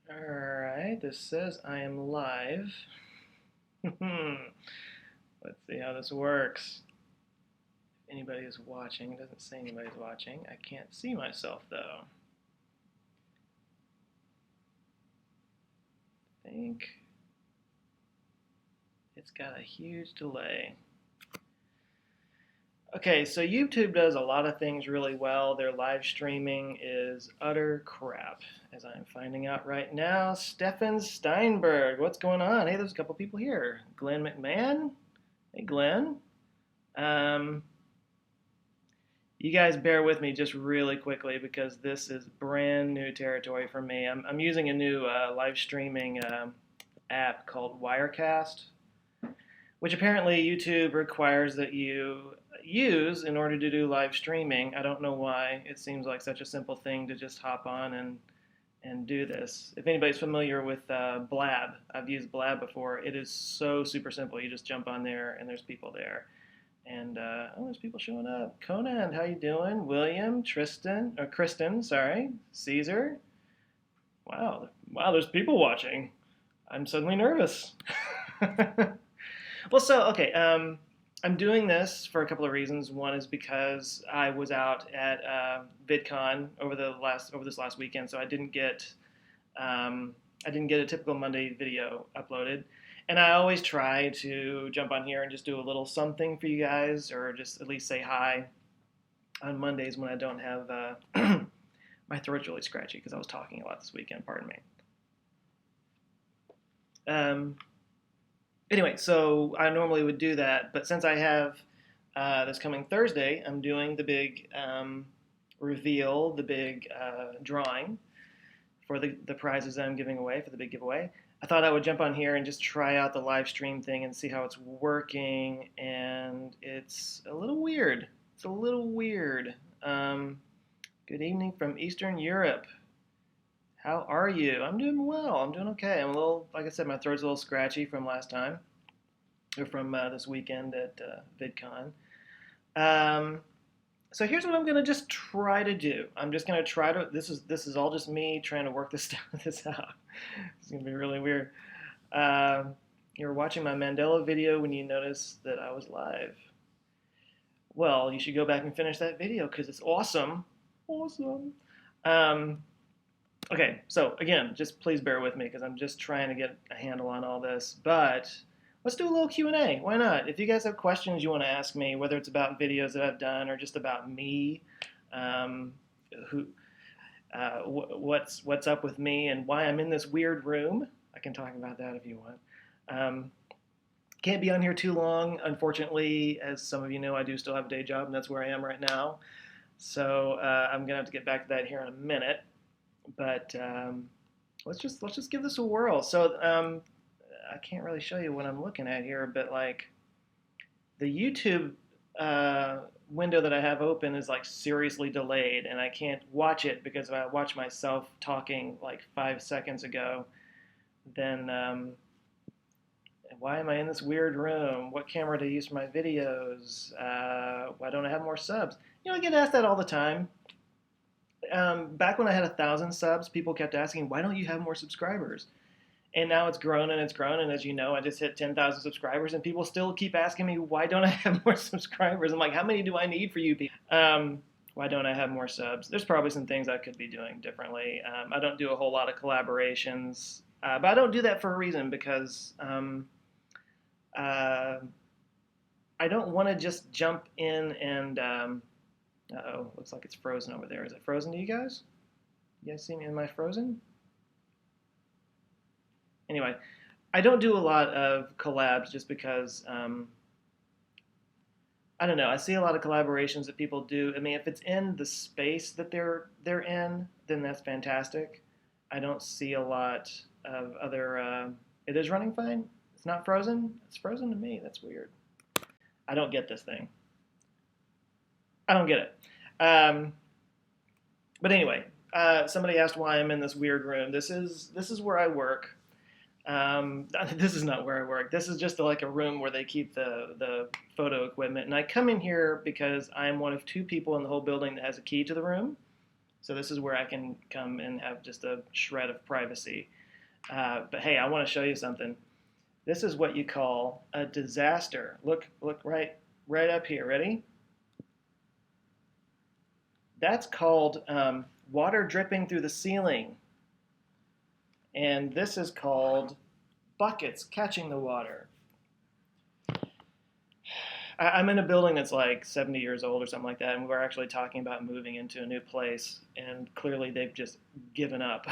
Alright, this says I am live. Let's see how this works. If anybody is watching, it doesn't say anybody's watching. I can't see myself though. I think it's got a huge delay. Okay, so YouTube does a lot of things really well. Their live streaming is utter crap, as I'm finding out right now. Stefan Steinberg, what's going on? Hey, there's a couple people here. Glenn McMahon. Hey, Glenn. Um, you guys bear with me just really quickly because this is brand new territory for me. I'm using a new live streaming app called Wirecast, which apparently YouTube requires that you use in order to do live streaming. I don't know why. It seems like such a simple thing to just hop on and do this. If anybody's familiar with Blab, I've used Blab before. It is so super simple. You just jump on there and there's people there. And oh, there's people showing up. Conan, how you doing? William, Tristan, or Kristen, sorry, Caesar. Wow, wow, there's people watching. I'm suddenly nervous. Well, so okay, I'm doing this for a couple of reasons. One is because I was out at VidCon over this last weekend, so I didn't get a typical Monday video uploaded. And I always try to jump on here and just do a little something for you guys, or just at least say hi on Mondays when I don't have my throat's really scratchy because I was talking a lot this weekend. Pardon me. Um, anyway, so I normally would do that, but since I have this coming Thursday, I'm doing the big reveal, the big drawing for the prizes that I'm giving away for the big giveaway. I thought I would jump on here and just try out the live stream thing and see how it's working, and it's a little weird. It's a little weird. Um, Good evening from Eastern Europe. How are you? I'm doing well. I'm doing okay. I'm a little, like I said, my throat's a little scratchy from last time, or from this weekend at VidCon. Um, so here's what I'm gonna just try to do. I'm just gonna try to. This is all just me trying to work this out. It's gonna be really weird. Um, you were watching my Mandela video when you noticed that I was live. Well, you should go back and finish that video because it's awesome. Awesome. Um, okay, so again, just please bear with me because I'm just trying to get a handle on all this. But let's do a little Q&A. Why not? If you guys have questions you want to ask me, whether it's about videos that I've done or just about me, um, who, what's up with me and why I'm in this weird room, I can talk about that if you want. Um, can't be on here too long. Unfortunately, as some of you know, I do still have a day job, and that's where I am right now. So I'm gonna have to get back to that here in a minute. But let's just give this a whirl. So I can't really show you what I'm looking at here, but like the YouTube uh, window that I have open is like seriously delayed, and I can't watch it because if I watch myself talking like 5 seconds ago, then why am I in this weird room? What camera do I use for my videos? Why don't I have more subs? You know, I get asked that all the time. Back when I had 1,000 subs, people kept asking, why don't you have more subscribers? And now it's grown and it's grown. And as you know, I just hit 10,000 subscribers, and people still keep asking me, why don't I have more subscribers? I'm like, how many do I need for you people? Why don't I have more subs? There's probably some things I could be doing differently. I don't do a whole lot of collaborations, but I don't do that for a reason because uh, I don't want to just jump in and. Uh-oh, looks like it's frozen over there. Is it frozen to you guys? You guys see me? Am I frozen? Anyway, I don't do a lot of collabs just because I don't know. I see a lot of collaborations that people do. I mean, if it's in the space that they're in, then that's fantastic. I don't see a lot of other. It is running fine. It's not frozen. It's frozen to me. That's weird. I don't get this thing. I don't get it. But anyway, somebody asked why I'm in this weird room. This is where I work. This is not where I work. This is just like a room where they keep the photo equipment. And I come in here because I'm one of two people in the whole building that has a key to the room. So this is where I can come and have just a shred of privacy. But hey, I want to show you something. This is what you call a disaster. Look right up here. Ready? That's called water dripping through the ceiling. And this is called buckets catching the water. I'm in a building that's like 70 years old or something like that, and we're actually talking about moving into a new place, and clearly they've just given up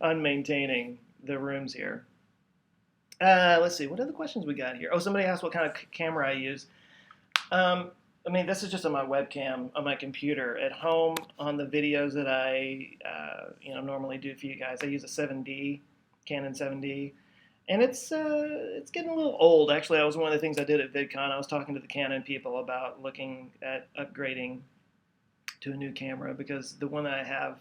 on maintaining the rooms here. Let's see, what other questions we got here? Oh, somebody asked what kind of camera I use. I mean, this is just on my webcam on my computer. At home, on the videos that I normally do for you guys, I use a 7D, Canon 7D. And it's getting a little old. Actually, that was one of the things I did at VidCon. I was talking to the Canon people about looking at upgrading to a new camera because the one that I have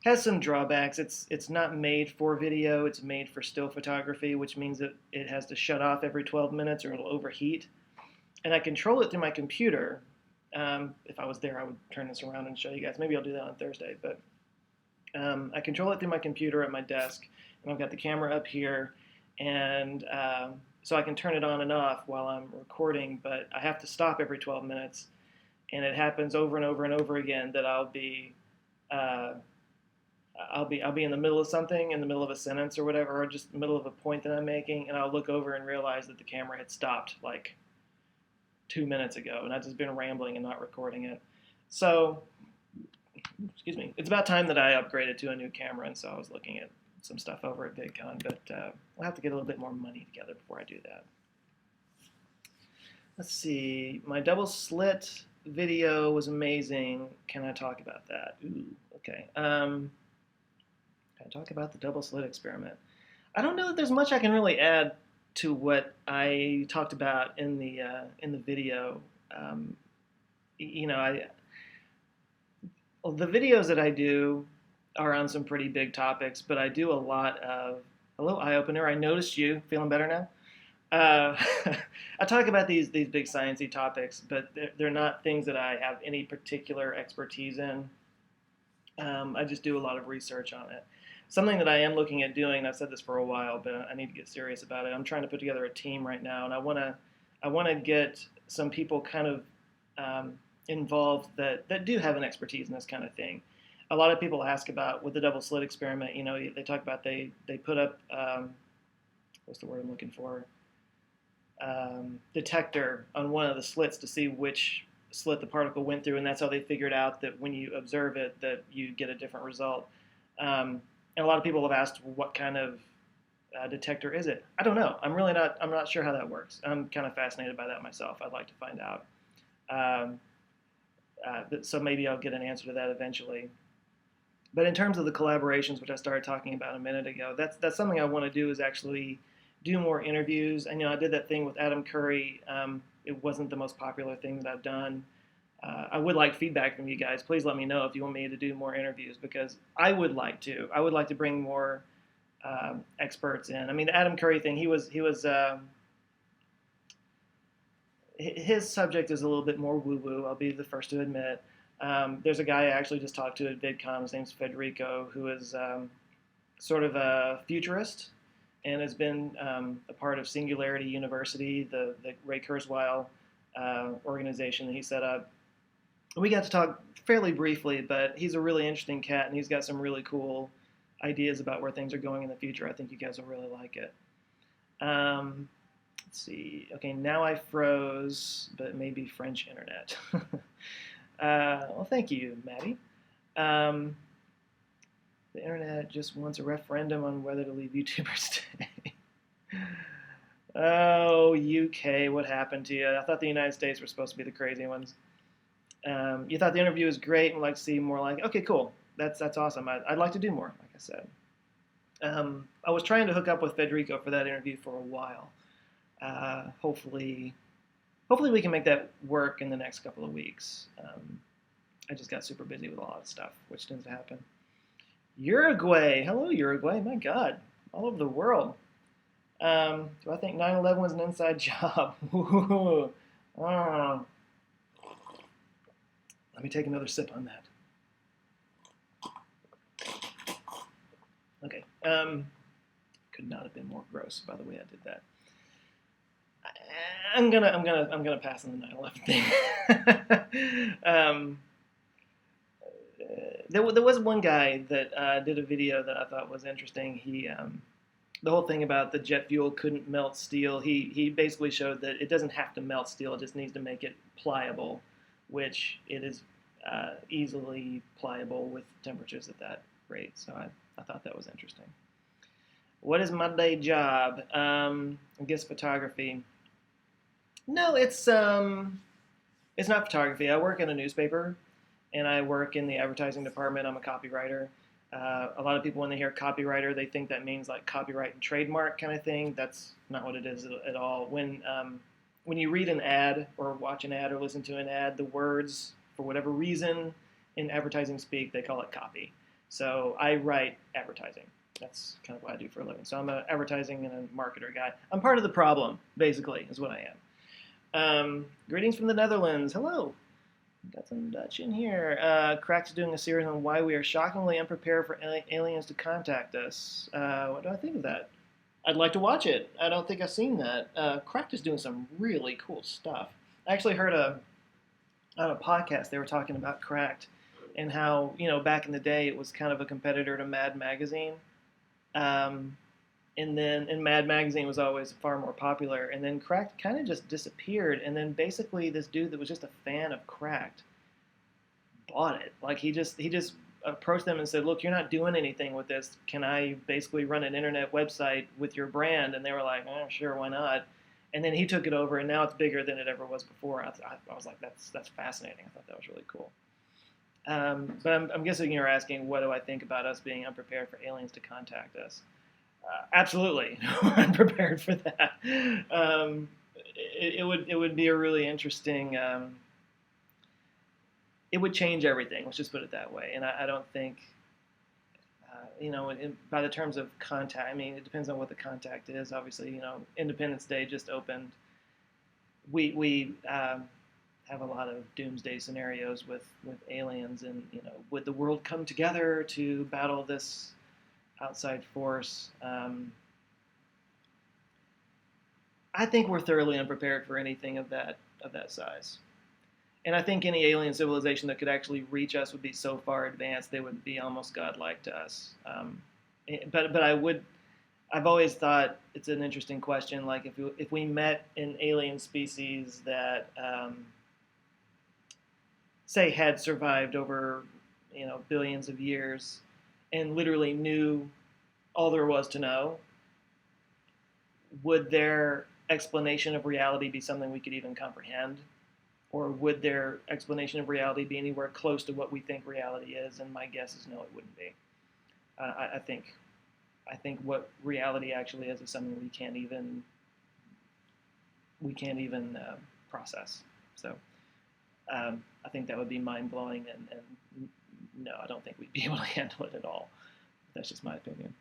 has some drawbacks. It's not made for video. It's made for still photography, which means that it has to shut off every 12 minutes or it'll overheat. And I control it through my computer. If I was there, I would turn this around and show you guys. Maybe I'll do that on Thursday. But I control it through my computer at my desk, and I've got the camera up here. And so I can turn it on and off while I'm recording, but I have to stop every 12 minutes, and it happens over and over and over again that I'll be in the middle of something, in the middle of a sentence or whatever, or just in the middle of a point that I'm making, and I'll look over and realize that the camera had stopped like 2 minutes ago, and I've just been rambling and not recording it. So, excuse me, it's about time that I upgraded to a new camera, and so I was looking at some stuff over at VidCon, but I'll have to get a little bit more money together before I do that. Let's see, my double slit video was amazing. Can I talk about that? Ooh, okay. Can I talk about the double slit experiment? I don't know that there's much I can really add to what I talked about in the video. The videos that I do are on some pretty big topics, but I do a lot of, hello, eye opener, I noticed you, feeling better now? I talk about these big sciencey topics, but they're not things that I have any particular expertise in. I just do a lot of research on it. Something that I am looking at doing, and I've said this for a while, but I need to get serious about it. I'm trying to put together a team right now, and I want to get some people kind of involved that do have an expertise in this kind of thing. A lot of people ask about with the double slit experiment. You know, they talk about they put up what's the word I'm looking for? Detector on one of the slits to see which slit the particle went through, and that's how they figured out that when you observe it, that you get a different result. And a lot of people have asked, what kind of detector is it? I don't know. I'm not sure how that works. I'm kind of fascinated by that myself. I'd like to find out. So maybe I'll get an answer to that eventually. But in terms of the collaborations, which I started talking about a minute ago, that's something I want to do, is actually do more interviews. I know I did that thing with Adam Curry. It wasn't the most popular thing that I've done. I would like feedback from you guys. Please let me know if you want me to do more interviews, because I would like to. I would like to bring more experts in. I mean, the Adam Curry thing, his subject is a little bit more woo-woo, I'll be the first to admit. There's a guy I actually just talked to at VidCon, his name's Federico, who is sort of a futurist and has been a part of Singularity University, the Ray Kurzweil organization that he set up. We got to talk fairly briefly, but he's a really interesting cat, and he's got some really cool ideas about where things are going in the future. I think you guys will really like it. Let's see. Okay, now I froze, but maybe French internet. Well, thank you, Maddie. The internet just wants a referendum on whether to leave YouTube or stay. Oh, UK, what happened to you? I thought the United States were supposed to be the crazy ones. You thought the interview was great and would like to see more. Like, okay, cool. That's awesome. I'd like to do more, like I said. I was trying to hook up with Federico for that interview for a while. Hopefully we can make that work in the next couple of weeks. I just got super busy with a lot of stuff, which tends to happen. Uruguay. Hello, Uruguay. My God. All over the world. Do I think 9/11 was an inside job? Let me take another sip on that. Okay. Could not have been more gross by the way I did that. I'm gonna pass on the 9/11 thing. There was one guy that did a video that I thought was interesting. The whole thing about the jet fuel couldn't melt steel. He basically showed that it doesn't have to melt steel; it just needs to make it pliable, which it is easily pliable with temperatures at that rate. So I thought that was interesting. What is my day job? I guess photography. No, it's not photography. I work in a newspaper, and I work in the advertising department. I'm a copywriter. A lot of people, when they hear copywriter, they think that means like copyright and trademark kind of thing. That's not what it is at all. When you read an ad or watch an ad or listen to an ad, the words, for whatever reason, in advertising speak, they call it copy. So I write advertising. That's kind of what I do for a living. So I'm an advertising and a marketer guy. I'm part of the problem, basically, is what I am. Greetings from the Netherlands. Hello. Got some Dutch in here. Crack's doing a series on why we are shockingly unprepared for aliens to contact us. What do I think of that? I'd like to watch it. I don't think I've seen that. Cracked is doing some really cool stuff. I actually heard on a podcast they were talking about Cracked and how, back in the day it was kind of a competitor to Mad Magazine. Um, and Mad Magazine was always far more popular. And then Cracked kind of just disappeared. And then basically this dude that was just a fan of Cracked bought it. Like he just approached them and said, "Look, you're not doing anything with this. Can I basically run an internet website with your brand?" And they were like, "Oh, sure, why not?" And then he took it over, and now it's bigger than it ever was before. I was like, "That's fascinating." I thought that was really cool. But I'm guessing you're asking, what do I think about us being unprepared for aliens to contact us? Absolutely, we're unprepared for that. It would be a really interesting. It would change everything. Let's just put it that way. And I don't think, by the terms of contact, I mean, it depends on what the contact is. Obviously, Independence Day just opened. We have a lot of doomsday scenarios with aliens, and would the world come together to battle this outside force? I think we're thoroughly unprepared for anything of that size. And I think any alien civilization that could actually reach us would be so far advanced they would be almost godlike to us. But I've always thought it's an interesting question. Like if we met an alien species that say had survived over billions of years and literally knew all there was to know, would their explanation of reality be something we could even comprehend? Or would their explanation of reality be anywhere close to what we think reality is? And my guess is no, it wouldn't be. I think what reality actually is something we can't even process. So I think that would be mind blowing, and no, I don't think we'd be able to handle it at all. That's just my opinion.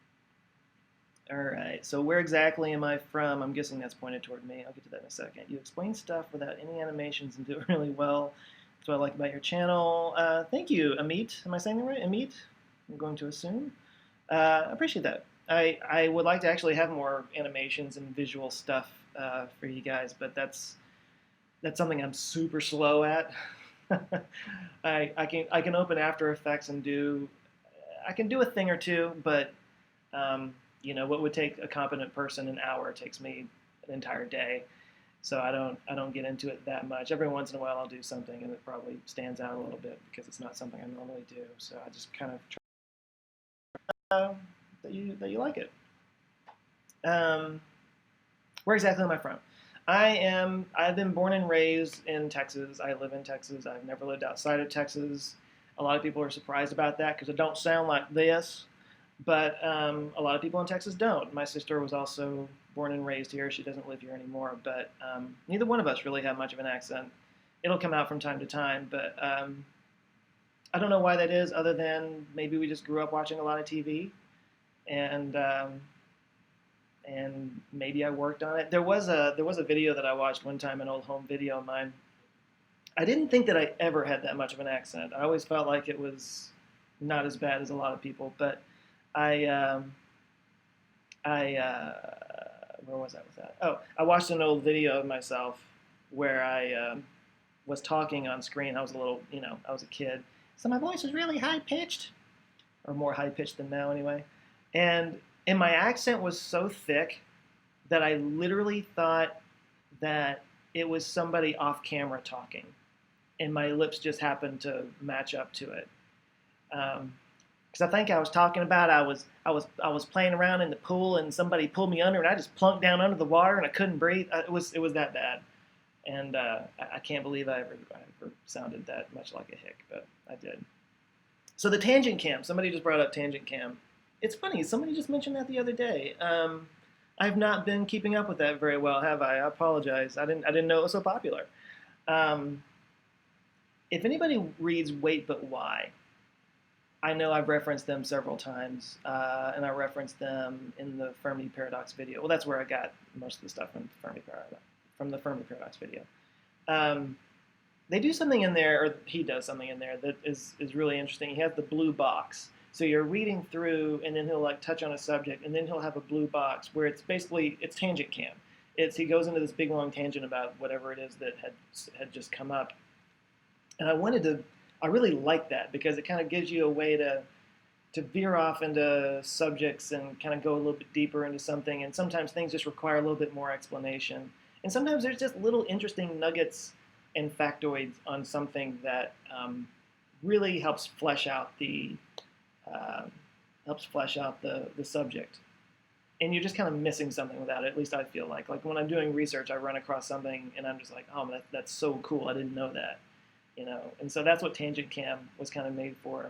All right, so where exactly am I from? I'm guessing that's pointed toward me. I'll get to that in a second. You explain stuff without any animations and do it really well. That's what I like about your channel. Thank you, Amit. Am I saying that right? Amit? I'm going to assume. I appreciate that. I would like to actually have more animations and visual stuff for you guys, but that's something I'm super slow at. I can open After Effects and I can do a thing or two, but what would take a competent person an hour takes me an entire day. So I don't get into it that much. Every once in a while I'll do something and it probably stands out a little bit because it's not something I normally do. So I just kind of try that you like it. Where exactly am I from? I've been born and raised in Texas. I live in Texas. I've never lived outside of Texas. A lot of people are surprised about that because I don't sound like this. But a lot of people in Texas don't. My sister was also born and raised here. She doesn't live here anymore. But neither one of us really have much of an accent. It'll come out from time to time. But I don't know why that is, other than maybe we just grew up watching a lot of TV. And maybe I worked on it. There was a video that I watched one time, an old home video of mine. I didn't think that I ever had that much of an accent. I always felt like it was not as bad as a lot of people. But I where was I with that? Oh, I watched an old video of myself where I was talking on screen. I was a little, I was a kid, so my voice was really high pitched, or more high pitched than now anyway. And my accent was so thick that I literally thought that it was somebody off camera talking, and my lips just happened to match up to it. Because I think I was talking about I was playing around in the pool and somebody pulled me under and I just plunked down under the water and I couldn't breathe. It was that bad, and I can't believe I ever sounded that much like a hick, but I did. So the Tangent Cam, somebody just brought up Tangent Cam. It's funny, somebody just mentioned that the other day. I've not been keeping up with that very well, have I? I apologize. I didn't know it was so popular. Um, if anybody reads Wait But Why, I know I've referenced them several times, and I referenced them in the Fermi Paradox video. Well, that's where I got most of the stuff from the Fermi Paradox video. Um, they do something in there, or he does something in there that is really interesting. He has the blue box. So you're reading through, and then he'll like touch on a subject, and then he'll have a blue box where it's tangent cam. He goes into this big long tangent about whatever it is that had just come up, and I really like that because it kind of gives you a way to veer off into subjects and kind of go a little bit deeper into something. And sometimes things just require a little bit more explanation. And sometimes there's just little interesting nuggets and factoids on something that really uh, helps flesh out the subject. And you're just kind of missing something without it. At least I feel like when I'm doing research, I run across something and I'm just like, oh, that's so cool. I didn't know that, And so that's what Tangent Cam was kind of made for.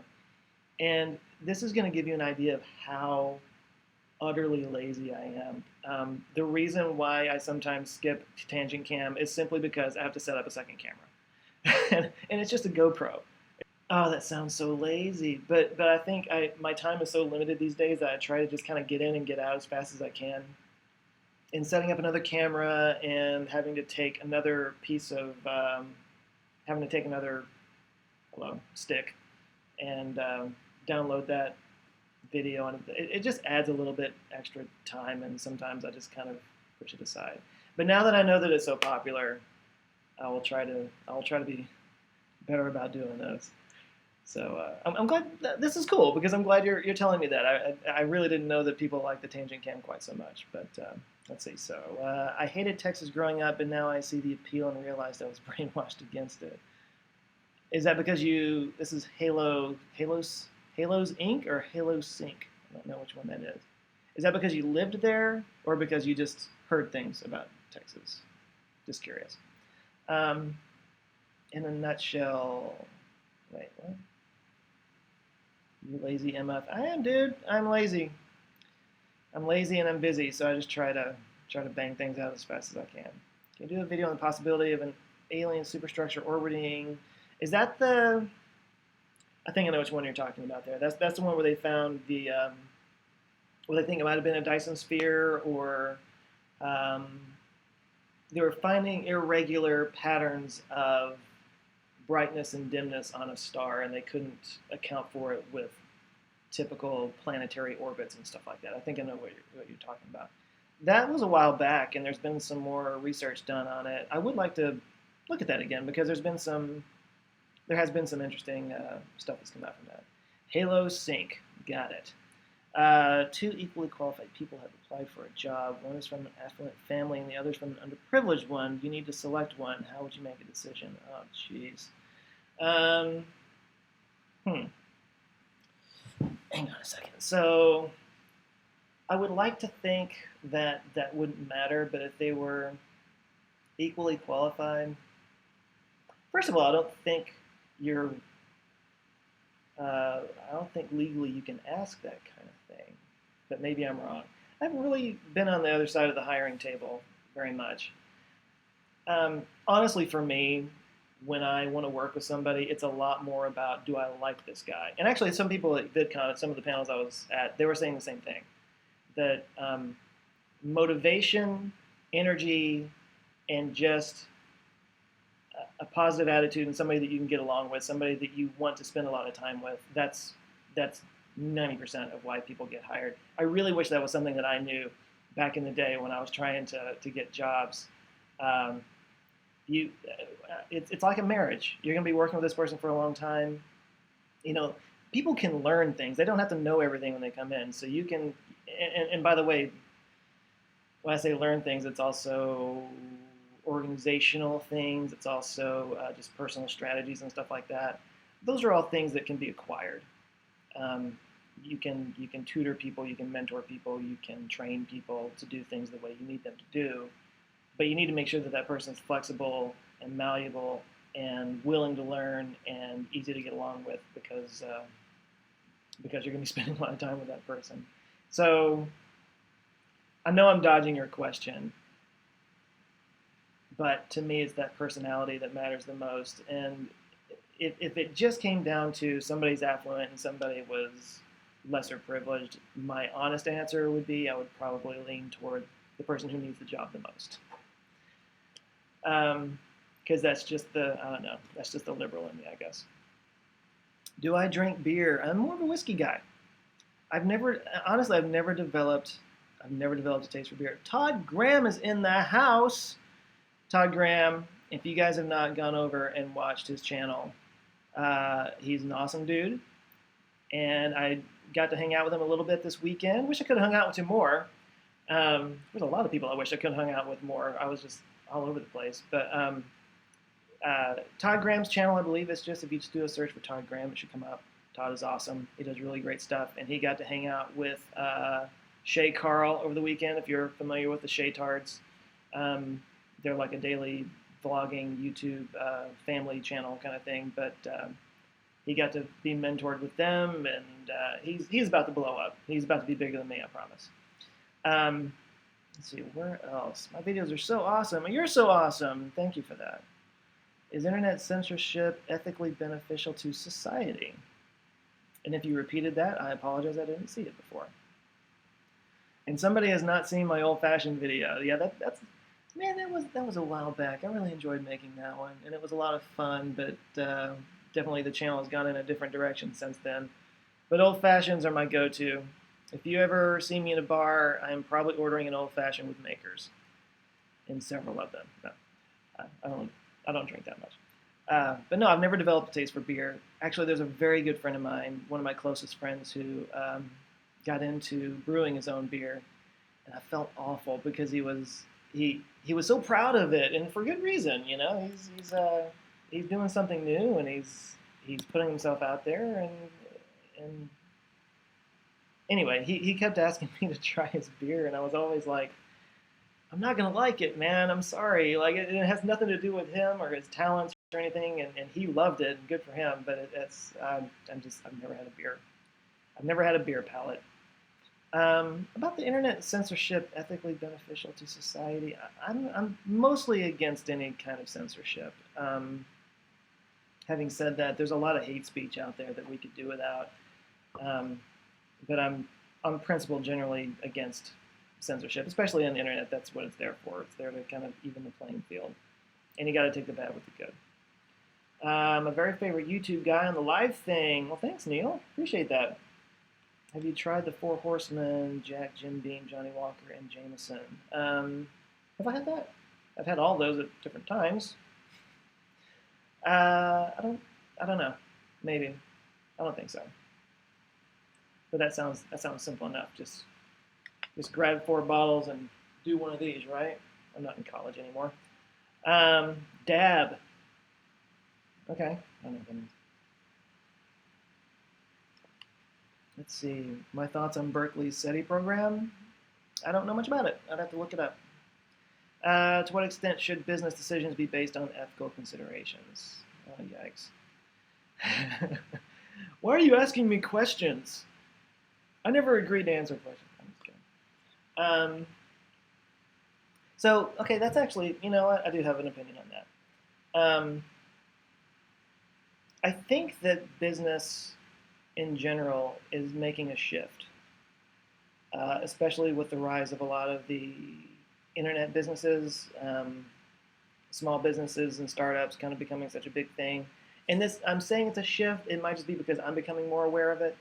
And this is going to give you an idea of how utterly lazy I am. The reason why I sometimes skip Tangent Cam is simply because I have to set up a second camera, and it's just a GoPro. Oh, that sounds so lazy, but I think my time is so limited these days that I try to just kind of get in and get out as fast as I can. In setting up another camera and having to take another having to take another stick and download that video, and it just adds a little bit extra time, and sometimes I just kind of push it aside. But now that I know that it's so popular, I will try to be better about doing those. So I'm glad this is cool because I'm glad you're telling me that. I really didn't know that people like the Tangent Cam quite so much. But let's see. So I hated Texas growing up, and now I see the appeal and realized I was brainwashed against it. Is that because this is Halos Inc. or Halo Sync? I don't know which one that is. Is that because you lived there or because you just heard things about Texas? Just curious. In a nutshell, wait, what? You lazy MF? I am, dude. I'm lazy. I'm lazy and I'm busy, so I just try to bang things out as fast as I can. Can you do a video on the possibility of an alien superstructure orbiting? Is that the? I think I know which one you're talking about there. That's the one where they found the. Well, I think it might have been a Dyson sphere, or they were finding irregular patterns of brightness and dimness on a star, and they couldn't account for it with typical planetary orbits and stuff like that. I think I know what you're talking about. That was a while back, and there's been some more research done on it. I would like to look at that again because there has been some interesting stuff that's come out from that. Halo Sync, got it. Two equally qualified people have applied for a job. One is from an affluent family and the other is from an underprivileged one. You need to select one. How would you make a decision? Oh, jeez. Hang on a second. So I would like to think that that wouldn't matter, but if they were equally qualified, first of all, I don't think legally you can ask that kind of thing, but maybe I'm wrong. I haven't really been on the other side of the hiring table very much. Honestly, for me, when I want to work with somebody, it's a lot more about, do I like this guy? And actually, some people that did comment, some of the panels I was at, they were saying the same thing, that motivation, energy, and just a positive attitude and somebody that you can get along with, somebody that you want to spend a lot of time with, that's 90% of why people get hired. I really wish that was something that I knew back in the day when I was trying to get jobs. Um, it's like a marriage. You're going to be working with this person for a long time. You know, people can learn things. They don't have to know everything when they come in. So you can, and by the way, when I say learn things, it's also organizational things. It's also just personal strategies and stuff like that. Those are all things that can be acquired. Um, you can tutor people, you can mentor people, you can train people to do things the way you need them to do. But you need to make sure that that person is flexible and malleable and willing to learn and easy to get along with because you're going to be spending a lot of time with that person. So I know I'm dodging your question, but to me, it's that personality that matters the most. And if it just came down to somebody's affluent and somebody was lesser privileged, my honest answer would be I would probably lean toward the person who needs the job the most. Because that's just I don't know, that's just the liberal in me, I guess. Do I drink beer? I'm more of a whiskey guy. Honestly, I've never developed a taste for beer. Todd Graham is in the house. Todd Graham, if you guys have not gone over and watched his channel, he's an awesome dude. And I got to hang out with him a little bit this weekend. Wish I could have hung out with him more. There's a lot of people I wish I could have hung out with more. I was just all over the place. But Todd Graham's channel, I believe, is just, if you just do a search for Todd Graham, it should come up. Todd is awesome. He does really great stuff. And he got to hang out with Shay Carl over the weekend, if you're familiar with the Shaytards. They're like a daily vlogging YouTube family channel kind of thing. But he got to be mentored with them, and he's about to blow up. He's about to be bigger than me, I promise. Let's see, where else? My videos are so awesome. You're so awesome. Thank you for that. Is internet censorship ethically beneficial to society? And if you repeated that, I apologize. I didn't see it before. And somebody has not seen my old-fashioned video. Yeah, that's man. That was a while back. I really enjoyed making that one, and it was a lot of fun. But definitely the channel has gone in a different direction since then. But old fashions are my go-to. If you ever see me in a bar, I'm probably ordering an old fashioned with makers, and several of them. No, I don't drink that much. But no, I've never developed a taste for beer. Actually, there's a very good friend of mine, one of my closest friends, who got into brewing his own beer, and I felt awful because he was so proud of it, and for good reason. You know, he's doing something new, and he's putting himself out there, and anyway, he kept asking me to try his beer, and I was always like, I'm not gonna like it, man. I'm sorry. Like it has nothing to do with him or his talents or anything, and he loved it, and good for him. But I've never had a beer. I've never had a beer palate. About the internet censorship ethically beneficial to society, I'm mostly against any kind of censorship. Having said that, there's a lot of hate speech out there that we could do without. But I'm on principle generally against censorship, especially on the internet. That's what it's there for. It's there to kind of even the playing field. And you got to take the bad with the good. My very favorite YouTube guy on the live thing. Well, thanks, Neil. Appreciate that. Have you tried the Four Horsemen, Jack, Jim Beam, Johnny Walker, and Jameson? Have I had that? I've had all those at different times. I don't know. Maybe. I don't think so. But that sounds simple enough. Just grab 4 bottles and do one of these, right? I'm not in college anymore. Dab. Okay. I don't know what that means. Let's see. My thoughts on Berkeley's SETI program? I don't know much about it. I'd have to look it up. To what extent should business decisions be based on ethical considerations? Oh, yikes. Why are you asking me questions? I never agreed to answer questions. I'm just kidding. So, okay, that's actually, you know what? I do have an opinion on that. I think that business in general is making a shift, especially with the rise of a lot of the internet businesses, small businesses and startups kind of becoming such a big thing. And this, I'm saying it's a shift. It might just be because I'm becoming more aware of it.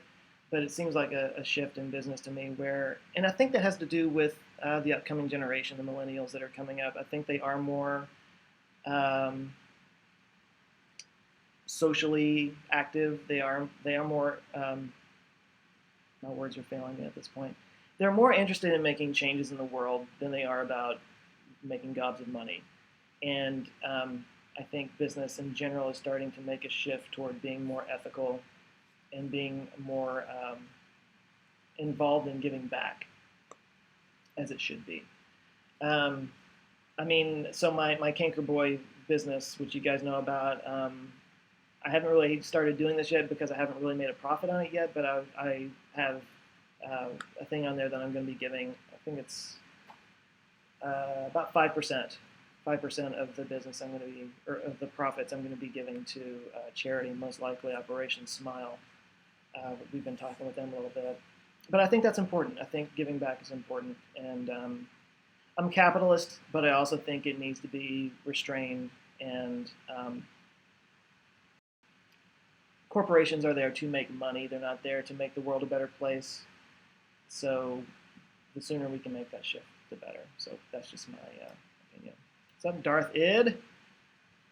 but it seems like a shift in business to me where, and I think that has to do with the upcoming generation, the millennials that are coming up. I think they are more um, socially active. They are more. My words are failing me at this point. They're more interested in making changes in the world than they are about making gobs of money. And I think business in general is starting to make a shift toward being more ethical and being more involved in giving back, as it should be. Um, I mean, so my Canker Boy business, which you guys know about, I haven't really started doing this yet because I haven't really made a profit on it yet, but I have a thing on there that I'm going to be giving. I think it's about 5%. 5% of the business I'm going to be, or of the profits I'm going to be giving to charity, most likely Operation Smile. We've been talking with them a little bit. But I think that's important. I think giving back is important. And I'm a capitalist, but I also think it needs to be restrained. And corporations are there to make money. They're not there to make the world a better place. So the sooner we can make that shift, the better. So that's just my opinion. What's up, Darth Id?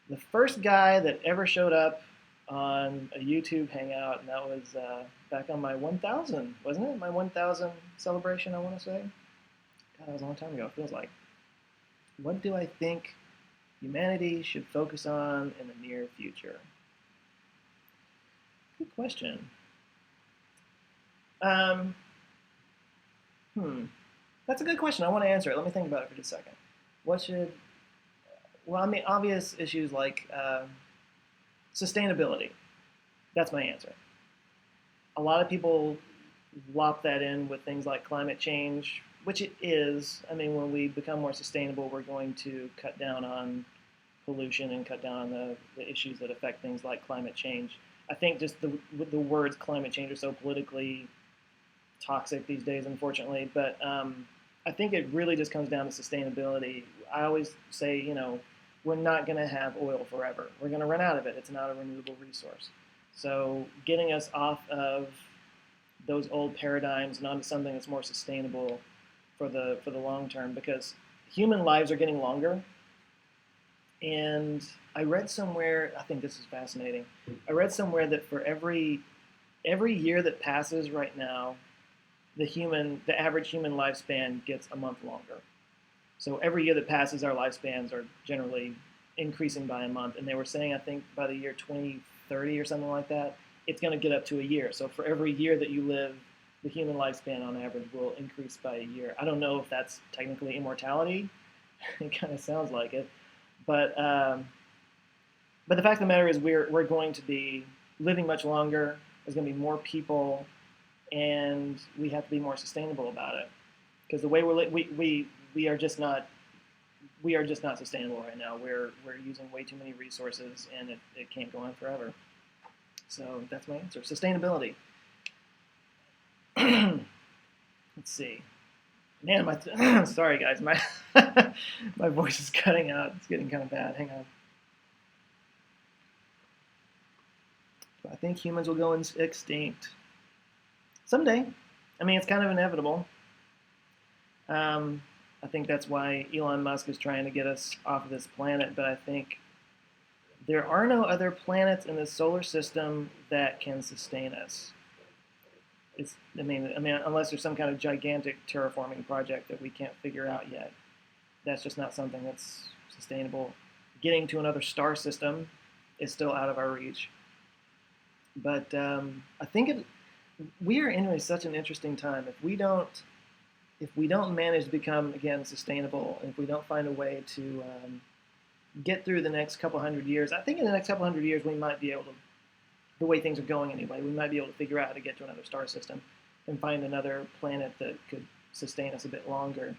The first guy that ever showed up on a YouTube hangout, and that was back on my 1000, wasn't it? My 1000 celebration, I want to say. God, that was a long time ago, it feels like. What do I think humanity should focus on in the near future? Good question. That's a good question. I want to answer it. Let me think about it for just a second. What should... Well, I mean, obvious issues like sustainability. That's my answer. A lot of people lop that in with things like climate change, which it is. I mean, when we become more sustainable, we're going to cut down on pollution and cut down on the issues that affect things like climate change. I think just the words climate change are so politically toxic these days, unfortunately. But I think it really just comes down to sustainability. I always say, we're not going to have oil forever. We're going to run out of it. It's not a renewable resource. So getting us off of those old paradigms and onto something that's more sustainable for the long term, because human lives are getting longer. And I read somewhere, I think this is fascinating. I read somewhere that for every year that passes right now, the average human lifespan gets a month longer. So every year that passes, our lifespans are generally increasing by a month. And they were saying, I think by the year 2030 or something like that, it's going to get up to a year. So for every year that you live, the human lifespan on average will increase by a year. I don't know if that's technically immortality. It kind of sounds like it. But the fact of the matter is we're going to be living much longer. There's going to be more people, and we have to be more sustainable about it. Because the way we are just not sustainable right now. We're using way too many resources, and it can't go on forever. So that's my answer. Sustainability. Let's see. Man, sorry guys, my my voice is cutting out. It's getting kind of bad. Hang on. I think humans will go extinct someday. I mean, it's kind of inevitable. I think that's why Elon Musk is trying to get us off of this planet, but I think there are no other planets in the solar system that can sustain us. I mean, unless there's some kind of gigantic terraforming project that we can't figure out yet. That's just not something that's sustainable. Getting to another star system is still out of our reach. But I think we are in such an interesting time. If we don't manage to become, again, sustainable, if we don't find a way to get through the next couple hundred years, I think in the next couple hundred years we might be able to, the way things are going anyway, we might be able to figure out how to get to another star system and find another planet that could sustain us a bit longer.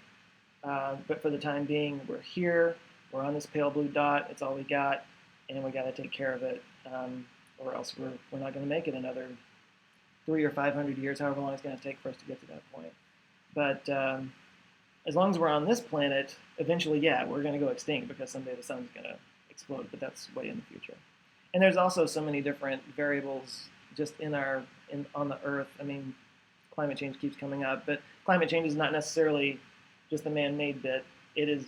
But for the time being, we're here, we're on this pale blue dot, it's all we got, and we got to take care of it, or else we're not going to make it another 300 or 500 years, however long it's going to take for us to get to that point. But as long as we're on this planet, eventually, yeah, we're going to go extinct because someday the sun's going to explode, but that's way in the future. And there's also so many different variables just in our on the Earth. I mean, climate change keeps coming up, but climate change is not necessarily just the man-made bit. It is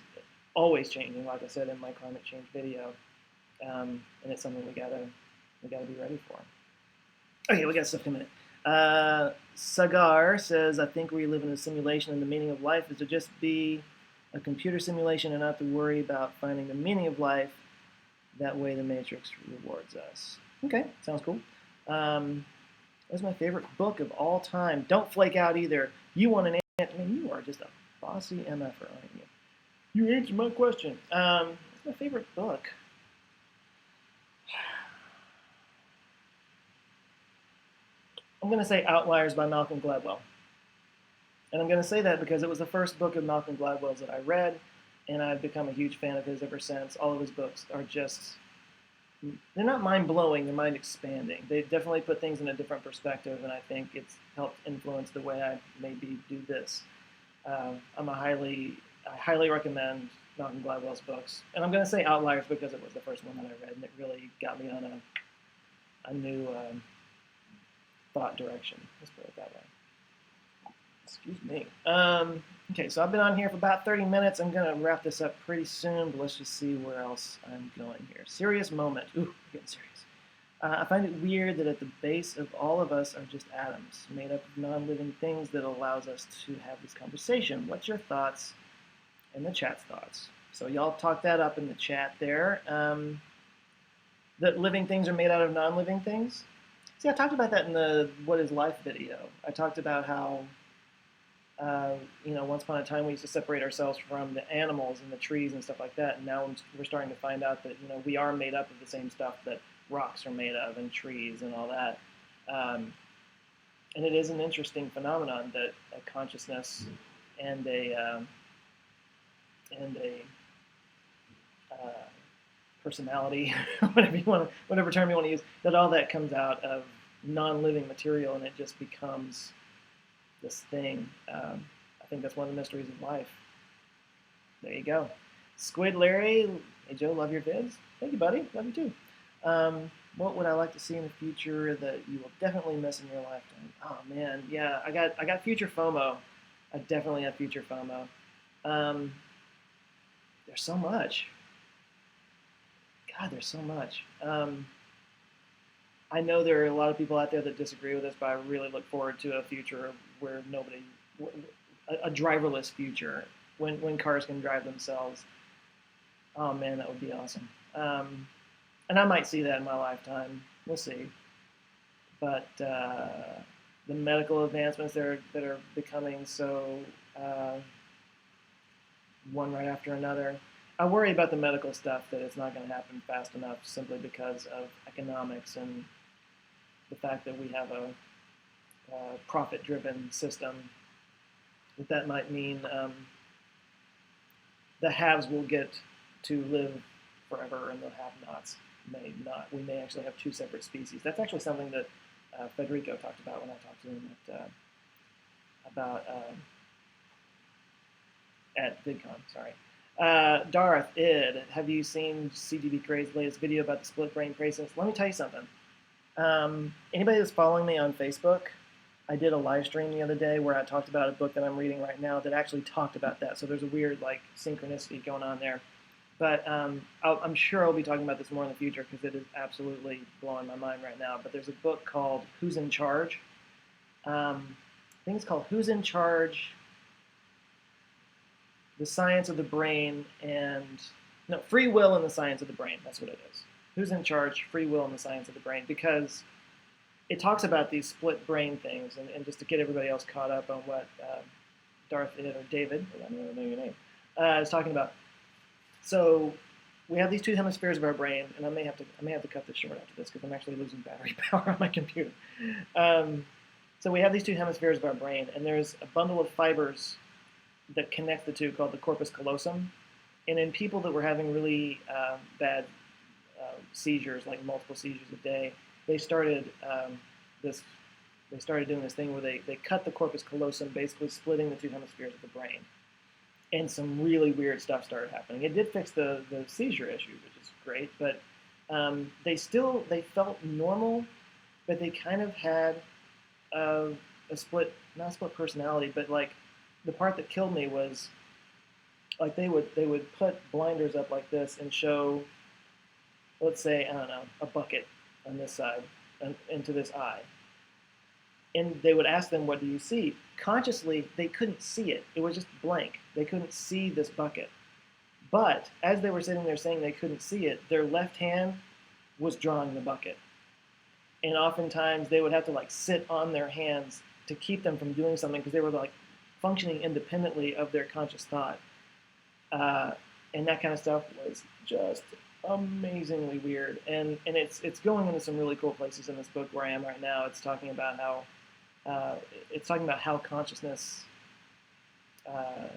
always changing, like I said in my climate change video, and it's something we gotta be ready for. Okay, we got stuff coming in. Sagar says, I think we live in a simulation and the meaning of life is to just be a computer simulation and not to worry about finding the meaning of life. That way the Matrix rewards us. Okay, sounds cool. That's my favorite book of all time. Don't flake out either. You want an answer. I mean, you are just a bossy MFer, aren't you? You answered my question. It's my favorite book. I'm going to say Outliers by Malcolm Gladwell. And I'm going to say that because it was the first book of Malcolm Gladwell's that I read, and I've become a huge fan of his ever since. All of his books are just, they're not mind-blowing, they're mind-expanding. They definitely put things in a different perspective, and I think it's helped influence the way I maybe do this. I highly recommend Malcolm Gladwell's books. And I'm going to say Outliers because it was the first one that I read, and it really got me on a new thought direction. Let's put it that way. Excuse me. Okay, so I've been on here for about 30 minutes. I'm going to wrap this up pretty soon, but let's just see where else I'm going here. Serious moment. Ooh, getting serious. I find it weird that at the base of all of us are just atoms, made up of non-living things that allows us to have this conversation. What's your thoughts and the chat's thoughts? So y'all talk that up in the chat there. That living things are made out of non-living things. See, I talked about that in the What is Life video. I talked about how, once upon a time we used to separate ourselves from the animals and the trees and stuff like that, and now we're starting to find out that, we are made up of the same stuff that rocks are made of and trees and all that. And it is an interesting phenomenon that a consciousness and a personality, whatever term you want to use, that all that comes out of non-living material and it just becomes this thing. I think that's one of the mysteries of life. There you go. Squid Larry, hey Joe, love your vids. Thank you, buddy. Love you too. What would I like to see in the future that you will definitely miss in your lifetime? Oh man, yeah, I got future FOMO. I definitely have future FOMO. There's so much. God, there's so much. I know there are a lot of people out there that disagree with this, but I really look forward to a future where a driverless future, when cars can drive themselves. Oh man, that would be awesome. And I might see that in my lifetime. We'll see. But the medical advancements that are becoming so one right after another. I worry about the medical stuff, that it's not going to happen fast enough simply because of economics and the fact that we have a profit-driven system. That might mean the haves will get to live forever and the have-nots may not. We may actually have two separate species. That's actually something that Federico talked about when I talked to him at VidCon. Sorry. Darth, Id, have you seen CGB Craze's latest video about the split brain process? Let me tell you something. Anybody that's following me on Facebook, I did a live stream the other day where I talked about a book that I'm reading right now that actually talked about that. So there's a weird synchronicity going on there. But I'm sure I'll be talking about this more in the future because it is absolutely blowing my mind right now. But there's a book called Who's in Charge? I think it's called Who's in Charge? The Science of the Brain Free Will and the Science of the Brain. That's what it is. Who's in Charge? Free Will and the Science of the Brain. Because it talks about these split brain things, and just to get everybody else caught up on what Darth or David, I don't even know your name, is talking about. So we have these two hemispheres of our brain, and I may have to cut this short after this because I'm actually losing battery power on my computer. So we have these two hemispheres of our brain, and there's a bundle of fibers that connect the two called the corpus callosum. And in people that were having really bad seizures, like multiple seizures a day, they started doing this thing where they cut the corpus callosum, basically splitting the two hemispheres of the brain. And some really weird stuff started happening. It did fix the seizure issue, which is great, but they felt normal, but they kind of had a split, not a split personality, but like the part that killed me was like they would put blinders up like this and show, let's say, I don't know, a bucket on this side and into this eye, and they would ask them, "What do you see?" Consciously, they couldn't see it. It was just blank. They couldn't see this bucket. But as they were sitting there saying they couldn't see it, their left hand was drawing the bucket. And oftentimes they would have to like sit on their hands to keep them from doing something because they were like functioning independently of their conscious thought. Uh, and that kind of stuff was just amazingly weird. And it's going into some really cool places in this book where I am right now. It's talking about how consciousness uh,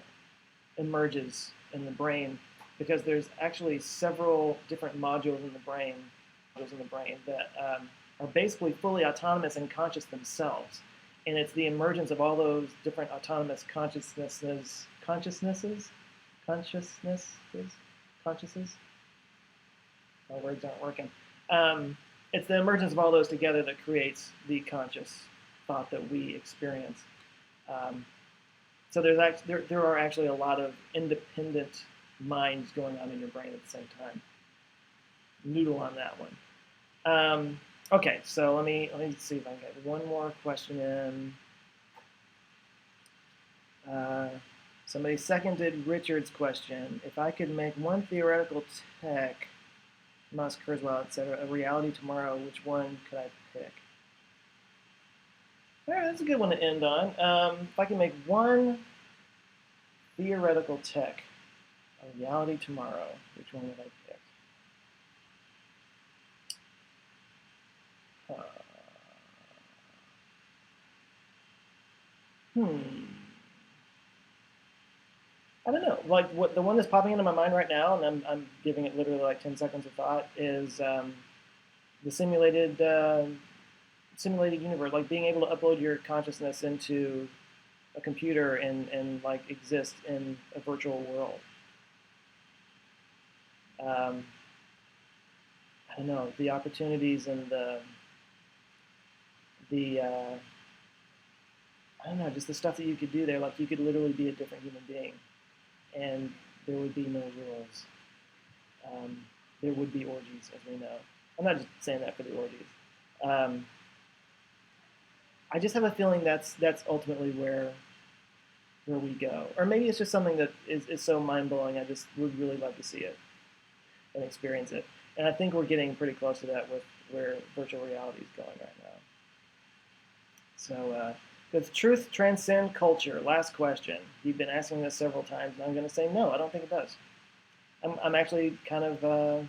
emerges in the brain because there's actually several different modules in the brain that are basically fully autonomous and conscious themselves. And it's the emergence of all those different autonomous consciousnesses. My words aren't working. It's the emergence of all those together that creates the conscious thought that we experience. Um, so there are actually a lot of independent minds going on in your brain at the same time. Noodle on that one. Okay, so let me see if I can get one more question in. Somebody seconded Richard's question. If I could make one theoretical tech, Musk, Kurzweil, etc., a reality tomorrow, which one could I pick? All right, that's a good one to end on. If I can make one theoretical tech, a reality tomorrow, which one would I pick? I don't know. Like what the one that's popping into my mind right now, and I'm giving it literally like 10 seconds of thought, is the simulated universe, like being able to upload your consciousness into a computer and like exist in a virtual world. I don't know, the opportunities and the I don't know, just the stuff that you could do there. Like you could literally be a different human being, and there would be no rules. There would be orgies, as we know. I'm not just saying that for the orgies. I just have a feeling that's ultimately where we go, or maybe it's just something that is so mind blowing. I just would really love to see it and experience it. And I think we're getting pretty close to that with where virtual reality is going right now. So, does truth transcend culture? Last question. You've been asking this several times, and I'm going to say no. I don't think it does. I'm actually kind of a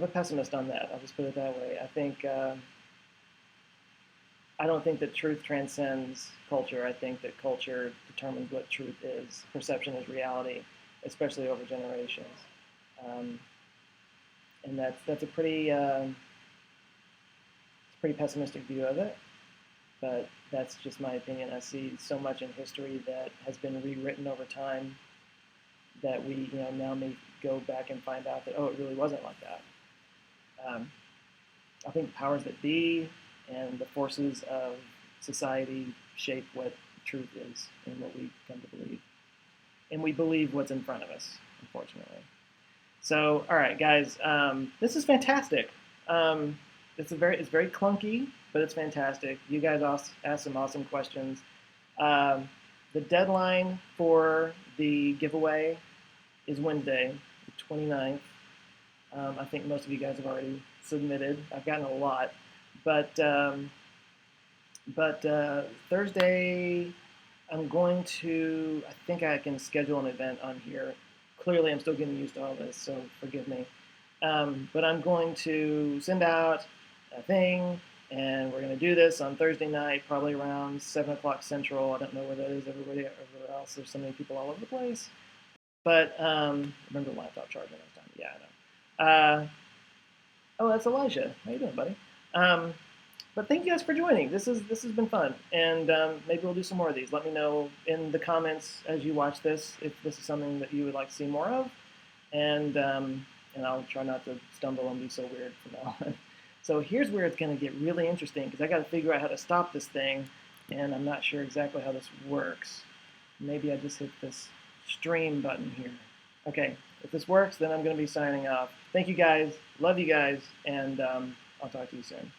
pessimist on that. I'll just put it that way. I don't think that truth transcends culture. I think that culture determines what truth is. Perception is reality, especially over generations. Um, and that's a pretty pessimistic view of it. But that's just my opinion. I see so much in history that has been rewritten over time that we now may go back and find out that it really wasn't like that. I think the powers that be and the forces of society shape what truth is and what we come to believe. And we believe what's in front of us, unfortunately. So, all right, guys, this is fantastic. It's very clunky, but it's fantastic. You guys asked some awesome questions. The deadline for the giveaway is Wednesday, the 29th. I think most of you guys have already submitted. I've gotten a lot, but Thursday I'm going to. I think I can schedule an event on here. Clearly, I'm still getting used to all this, so forgive me. But I'm going to send out a thing, and we're going to do this on Thursday night, probably around 7 o'clock Central. I don't know where that is everywhere else. There's so many people all over the place. But remember the laptop charging next time. Yeah, I know. Oh, that's Elijah. How you doing, buddy? But thank you guys for joining. This has been fun, and maybe we'll do some more of these. Let me know in the comments as you watch this if this is something that you would like to see more of, and I'll try not to stumble and be so weird from now on. So here's where it's going to get really interesting because I got to figure out how to stop this thing, and I'm not sure exactly how this works. Maybe I just hit this stream button here. Okay, if this works, then I'm going to be signing off. Thank you guys. Love you guys, and I'll talk to you soon.